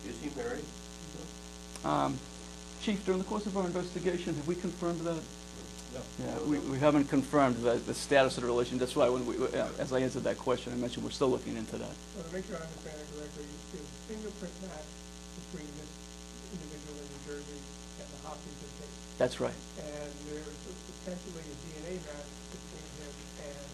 Is he married? Chief, during the course of our investigation, have we confirmed that? No. Yeah, we haven't confirmed the status of the relation. That's why when as I answered that question, I mentioned we're still looking into that. So to make sure I understand it correctly, is fingerprint match between this individual in New Jersey and the Hopkinton case? That's right. And there's potentially a DNA match between him and,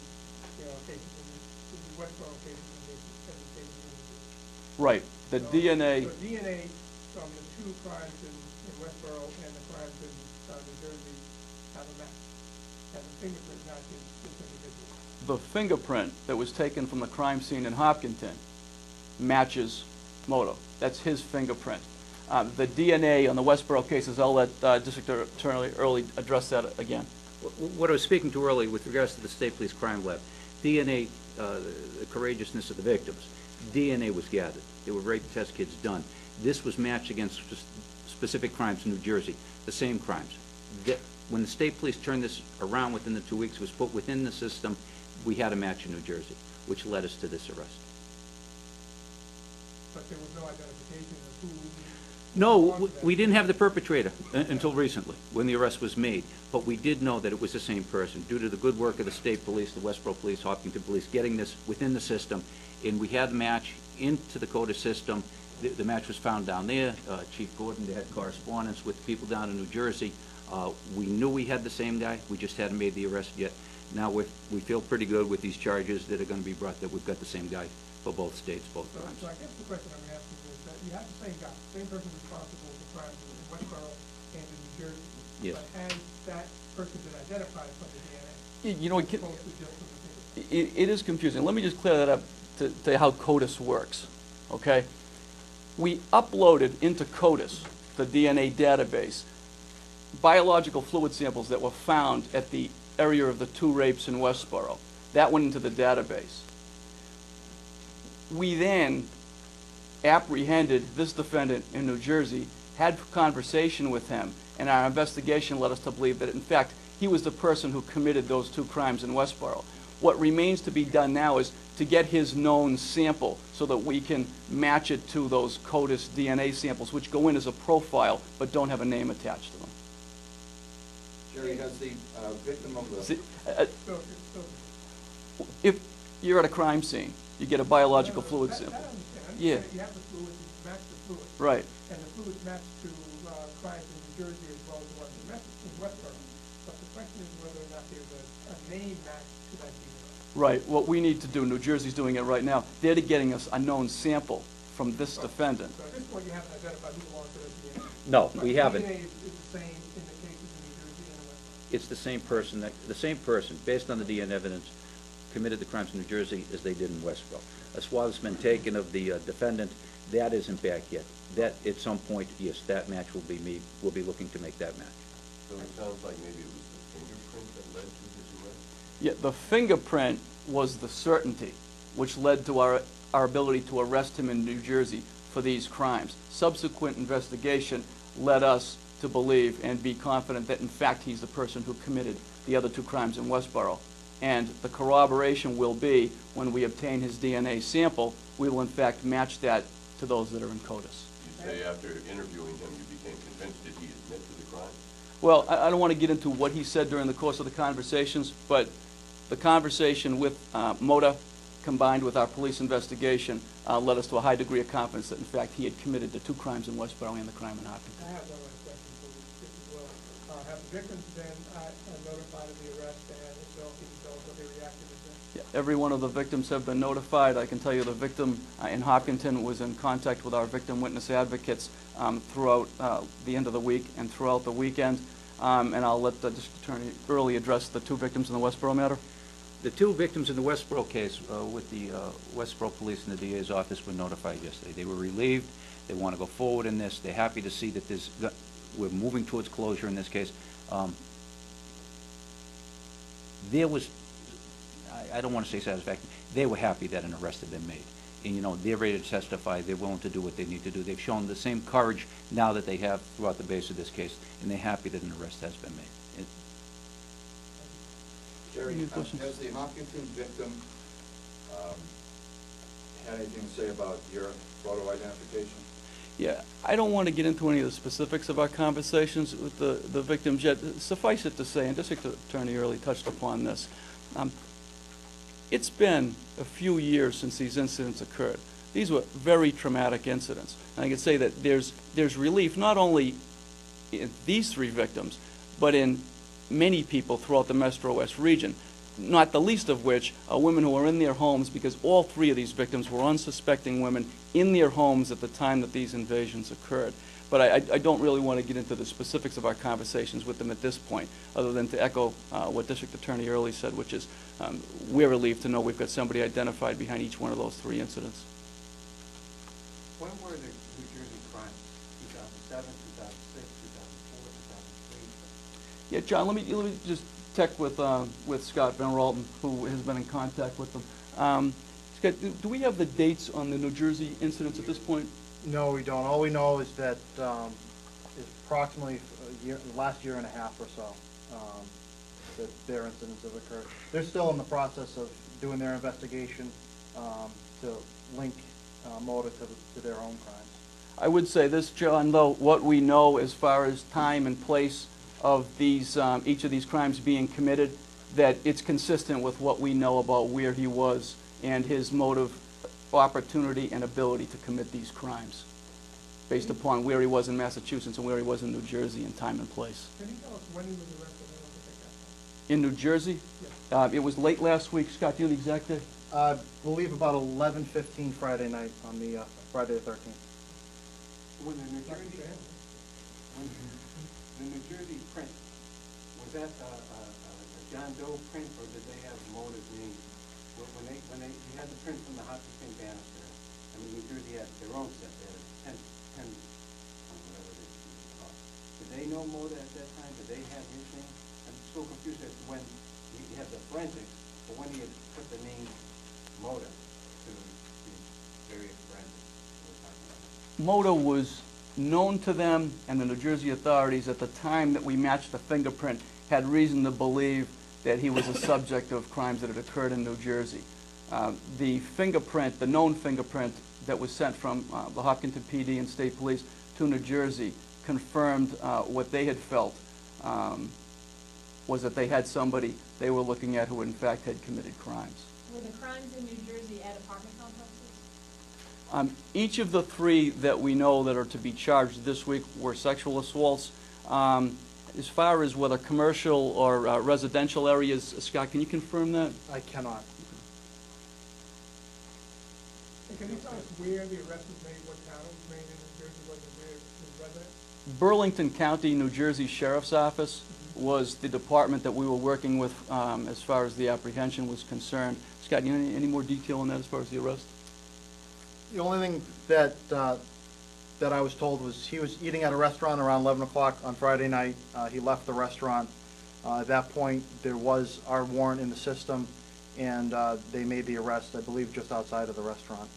cases in the Westborough cases in the state of New Jersey. Right. The DNA. So DNA from the two crimes in Westborough and the crimes in New Jersey have a match. And the fingerprint matches this individual. The fingerprint that was taken from the crime scene in Hopkinton matches Mota. That's his fingerprint. The DNA on the Westborough cases, I'll let District Attorney Early address that again. What I was speaking to earlier with regards to the State Police Crime Lab, DNA, the courageousness of the victims, DNA was gathered. There were rape test kits done. This was matched against specific crimes in New Jersey, the same crimes. When the State Police turned this around within the 2 weeks, it was put within the system, we had a match in New Jersey, which led us to this arrest. But there was no identification of who... No, we didn't have the perpetrator until recently, when the arrest was made. But we did know that it was the same person, due to the good work of the State Police, the Westborough Police, Hopkinton Police, getting this within the system. And we had the match into the CODA system. The match was found down there. Chief Gordon had correspondence with people down in New Jersey. We knew we had the same guy. We just hadn't made the arrest yet. Now we feel pretty good with these charges that are going to be brought, that we've got the same guy for both states, both crimes. So I guess the question I'm asking is that you have the same guy, same person responsible for crimes in Westborough and in New Jersey. Yes. But has that person been identified from the DNA? You know, it is confusing. Let me just clear that up to tell you how CODIS works, okay? We uploaded into CODIS, the DNA database, biological fluid samples that were found at the area of the 2 rapes in Westborough. That went into the database. We then apprehended this defendant in New Jersey, had a conversation with him, and our investigation led us to believe that, in fact, he was the person who committed those 2 crimes in Westborough. What remains to be done now is to get his known sample so that we can match it to those CODIS DNA samples, which go in as a profile but don't have a name attached to them. Jerry, has the victim of the... If you're at a crime scene, you get a biological fluid sample. Yeah. You have the fluids, you match the fluids. Right. And the fluids match to crimes in New Jersey as well as the ones in Westborough. But the question is whether or not there's a name match to that DNA. Right. What we need to do, New Jersey's doing it right now, they're getting us a known sample from this defendant. So at this point you haven't identified who belongs to the DNA? No, we haven't. The DNA is the same in the cases in New Jersey and in Westborough? It's the same person, based on the DNA evidence, committed the crimes in New Jersey as they did in Westborough. A swab has been taken of the defendant. That isn't back yet. That, at some point, yes, that match will be made. We'll be looking to make that match. So it sounds like maybe it was the fingerprint that led to his arrest? Yeah, the fingerprint was the certainty, which led to our ability to arrest him in New Jersey for these crimes. Subsequent investigation led us to believe and be confident that, in fact, he's the person who committed the other 2 crimes in Westborough. And the corroboration will be, when we obtain his DNA sample, we will in fact match that to those that are in CODIS. You say after interviewing him you became convinced that he admitted to the crime? Well, I don't want to get into what he said during the course of the conversations, but the conversation with Mota, combined with our police investigation, led us to a high degree of confidence that, in fact, he had committed the 2 crimes in Westborough and the crime in Hopkinton. I have one last question for you as well. Have the victims been notified of the arrest, and if so, can you tell us what they reacted to? Yeah, every one of the victims have been notified. I can tell you the victim in Hopkinton was in contact with our victim witness advocates throughout the end of the week and throughout the weekend. And I'll let the District Attorney Early address the 2 victims in the Westborough matter. The 2 victims in the Westborough case with the Westborough Police and the DA's office were notified yesterday. They were relieved. They want to go forward in this. They're happy to see that we're moving towards closure in this case. There was, I don't want to say satisfaction, they were happy that an arrest had been made. And, you know, they're ready to testify. They're willing to do what they need to do. They've shown the same courage now that they have throughout the base of this case, and they're happy that an arrest has been made. Jerry, has the Hopkinton victim had anything to say about your photo identification? Yeah, I don't want to get into any of the specifics of our conversations with the victims yet. Suffice it to say, and District Attorney Early touched upon this, it's been a few years since these incidents occurred. These were very traumatic incidents. And I can say that there's relief not only in these three victims, but in many people throughout the Metro West region, not the least of which are women who are in their homes, because all three of these victims were unsuspecting women in their homes at the time that these invasions occurred. But I don't really want to get into the specifics of our conversations with them at this point, other than to echo what District Attorney Early said, which is we're relieved to know we've got somebody identified behind each one of those three incidents. When were the New Jersey crimes? 2007, 2006, 2004, 2003? Yeah, John, let me just check with Scott Van Ralton, who has been in contact with them. Scott, do we have the dates on the New Jersey incidents at this point? No, we don't. All we know is that is approximately last year and a half or so that their incidents have occurred. They're still in the process of doing their investigation to link Mota to their own crimes. I would say this, John, though, what we know as far as time and place of these, each of these crimes being committed, that it's consistent with what we know about where he was and his motive, opportunity, and ability to commit these crimes, based upon where he was in Massachusetts and where he was in New Jersey in time and place. Can you tell us when he was arrested? I don't think I got In New Jersey, that. it was late last week. Scott, do you know the exact date? I believe about 11:15 Friday night on the Friday the 13th. When the New Jersey, the New Jersey print, was that a John Doe print, or did they have Mota's name? When they had the print from the Hopkinton banister, I mean, New Jersey had their own set there, 10, whatever it is. Did they know Mota at that time? Did they have his name? I'm so confused as to when you had the forensics, but when he had put the name Mota to the various forensics. Mota was known to them, and the New Jersey authorities at the time that we matched the fingerprint had reason to believe that he was a subject of crimes that had occurred in New Jersey. The fingerprint, the known fingerprint that was sent from the Hopkinton PD and State Police to New Jersey confirmed what they had felt was that they had somebody they were looking at who in fact had committed crimes. Were the crimes in New Jersey at apartment complexes? Each of the three that we know that are to be charged this week were sexual assaults. As far as whether commercial or residential areas, Scott, can you confirm that? I cannot. And can you tell us where the arrest was made, what town it was made in New Jersey, was it where his residence? Burlington County, New Jersey Sheriff's Office was the department that we were working with as far as the apprehension was concerned. Scott, you know any more detail on that as far as the arrest? The only thing that I was told was he was eating at a restaurant around 11 o'clock on Friday night. He left the restaurant. At that point, there was our warrant in the system, and they made the arrest, I believe, just outside of the restaurant.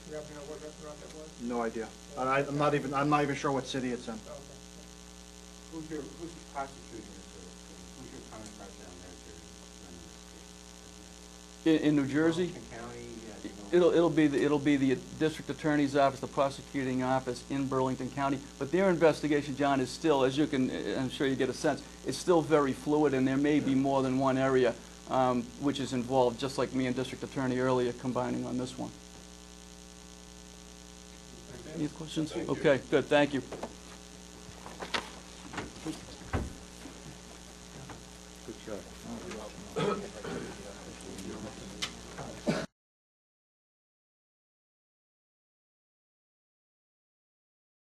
You happen to know what restaurant that was? No idea. I'm not even sure what city it's in. Oh, okay. Who's prosecuting this, who's your counterpart down there, In New Jersey? Burlington County, yeah, you know. It'll be the district attorney's office, the prosecuting office in Burlington County. But their investigation, John, is still, as you can, I'm sure you get a sense, it's still very fluid, and there may be more than one area which is involved, just like me and District Attorney earlier combining on this one. Any questions? Okay, good, thank you. Good shot.